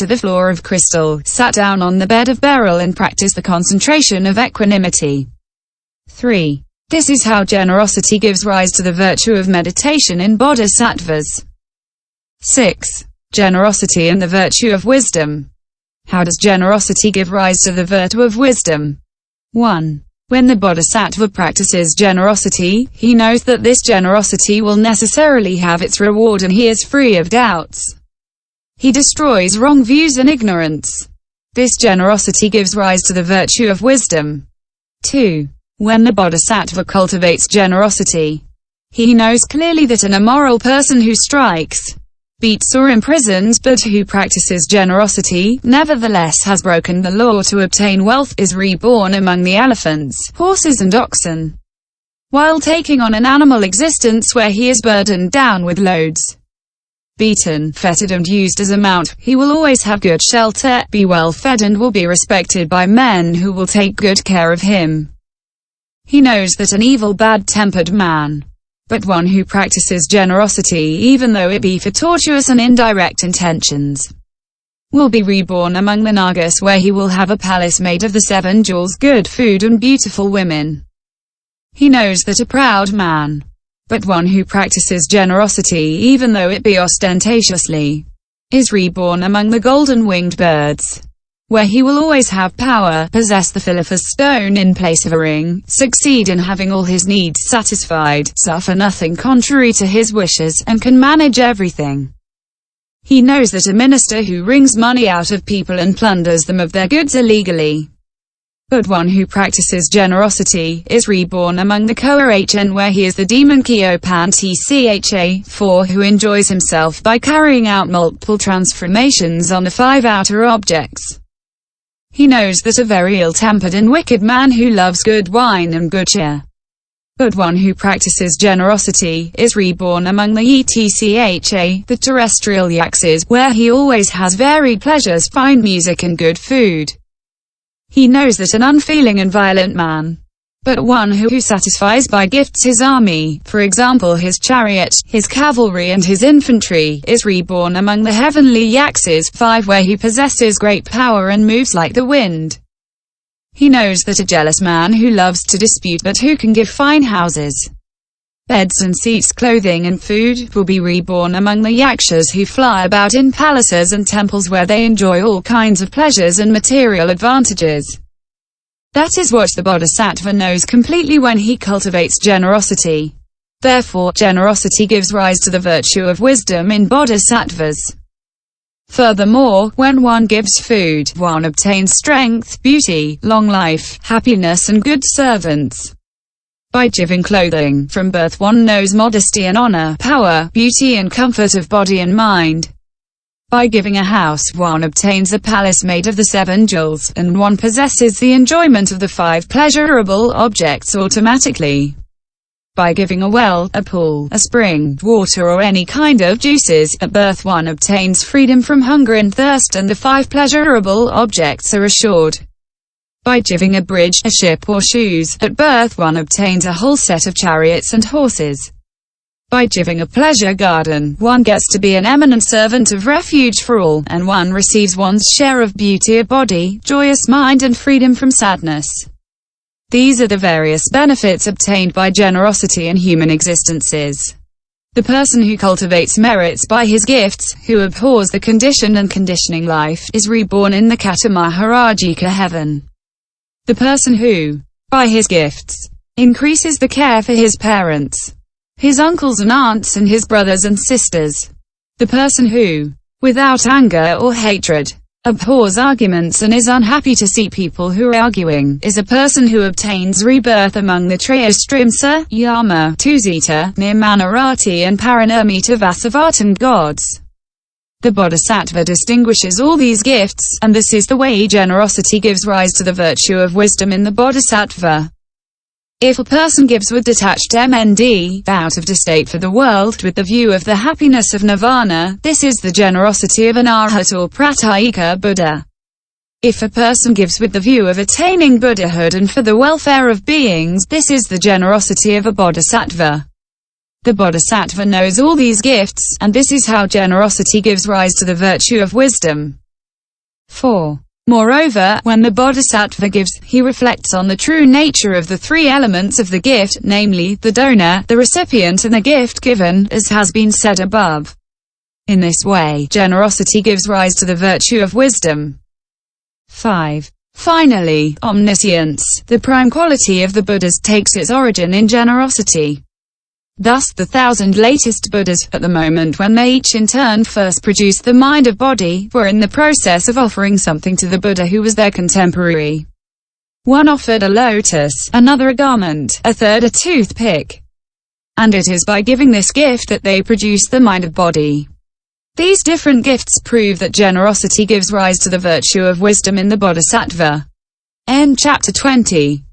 to the floor of crystal, sat down on the bed of beryl and practiced the concentration of equanimity. 3. This is how generosity gives rise to the virtue of meditation in bodhisattvas. 6. Generosity and the virtue of wisdom. How does generosity give rise to the virtue of wisdom? 1. When the bodhisattva practices generosity, he knows that this generosity will necessarily have its reward and he is free of doubts. He destroys wrong views and ignorance. This generosity gives rise to the virtue of wisdom. 2. When the bodhisattva cultivates generosity, he knows clearly that an immoral person who strikes, beats or imprisons but who practices generosity, nevertheless has broken the law to obtain wealth, is reborn among the elephants, horses and oxen, while taking on an animal existence where he is burdened down with loads. Beaten, fettered and used as a mount, he will always have good shelter, be well fed and will be respected by men who will take good care of him. He knows that an evil, bad-tempered man, but one who practices generosity even though it be for tortuous and indirect intentions, will be reborn among the nagas where he will have a palace made of the 7 jewels, good food and beautiful women. He knows that a proud man, but one who practices generosity even though it be ostentatiously, is reborn among the golden-winged birds, where he will always have power, possess the philophers stone in place of a ring, succeed in having all his needs satisfied, suffer nothing contrary to his wishes, and can manage everything. He knows that a minister who wrings money out of people and plunders them of their goods illegally, but one who practices generosity, is reborn among the kouei chen where he is the demon kieou pan tcha, 4 who enjoys himself by carrying out multiple transformations on the 5 outer objects. He knows that a very ill-tempered and wicked man who loves good wine and good cheer, but one who practices generosity, is reborn among the tcha, the terrestrial yaxes, where he always has varied pleasures, fine music and good food. He knows that an unfeeling and violent man, but one who satisfies by gifts his army, for example his chariot, his cavalry and his infantry, is reborn among the heavenly yaxes, 5 where he possesses great power and moves like the wind. He knows that a jealous man who loves to dispute but who can give fine houses, beds and seats, clothing and food, will be reborn among the yakshas who fly about in palaces and temples where they enjoy all kinds of pleasures and material advantages. That is what the bodhisattva knows completely when he cultivates generosity. Therefore, generosity gives rise to the virtue of wisdom in bodhisattvas. Furthermore, when one gives food, one obtains strength, beauty, long life, happiness and good servants. By giving clothing, from birth one knows modesty and honor, power, beauty and comfort of body and mind. By giving a house, one obtains a palace made of the 7 jewels, and one possesses the enjoyment of the 5 pleasurable objects automatically. By giving a well, a pool, a spring, water or any kind of juices, at birth one obtains freedom from hunger and thirst and the 5 pleasurable objects are assured. By giving a bridge, a ship or shoes, at birth one obtains a whole set of chariots and horses. By giving a pleasure garden, one gets to be an eminent servant of refuge for all, and one receives one's share of beauty of body, joyous mind and freedom from sadness. These are the various benefits obtained by generosity in human existences. The person who cultivates merits by his gifts, who abhors the conditioned and conditioning life, is reborn in the Kata Maharajika heaven. The person who, by his gifts, increases the care for his parents, his uncles and aunts and his brothers and sisters. The person who, without anger or hatred, abhors arguments and is unhappy to see people who are arguing, is a person who obtains rebirth among the Triastrimsa, Yama, Tuzita, Nirmanarati and Parinirmita Vasavatan gods. The Bodhisattva distinguishes all these gifts, and this is the way generosity gives rise to the virtue of wisdom in the Bodhisattva. If a person gives with detached MND, out of distaste for the world, with the view of the happiness of nirvana, this is the generosity of an arhat or pratyeka Buddha. If a person gives with the view of attaining Buddhahood and for the welfare of beings, this is the generosity of a bodhisattva. The bodhisattva knows all these gifts, and this is how generosity gives rise to the virtue of wisdom. 4. Moreover, when the bodhisattva gives, he reflects on the true nature of the three elements of the gift, namely, the donor, the recipient and the gift given, as has been said above. In this way, generosity gives rise to the virtue of wisdom. 5. Finally, omniscience, the prime quality of the Buddhas, takes its origin in generosity. Thus, the 1,000 latest Buddhas, at the moment when they each in turn first produced the mind of body, were in the process of offering something to the Buddha who was their contemporary. One offered a lotus, another a garment, a third a toothpick. And it is by giving this gift that they produced the mind of body. These different gifts prove that generosity gives rise to the virtue of wisdom in the bodhisattva. End chapter 20.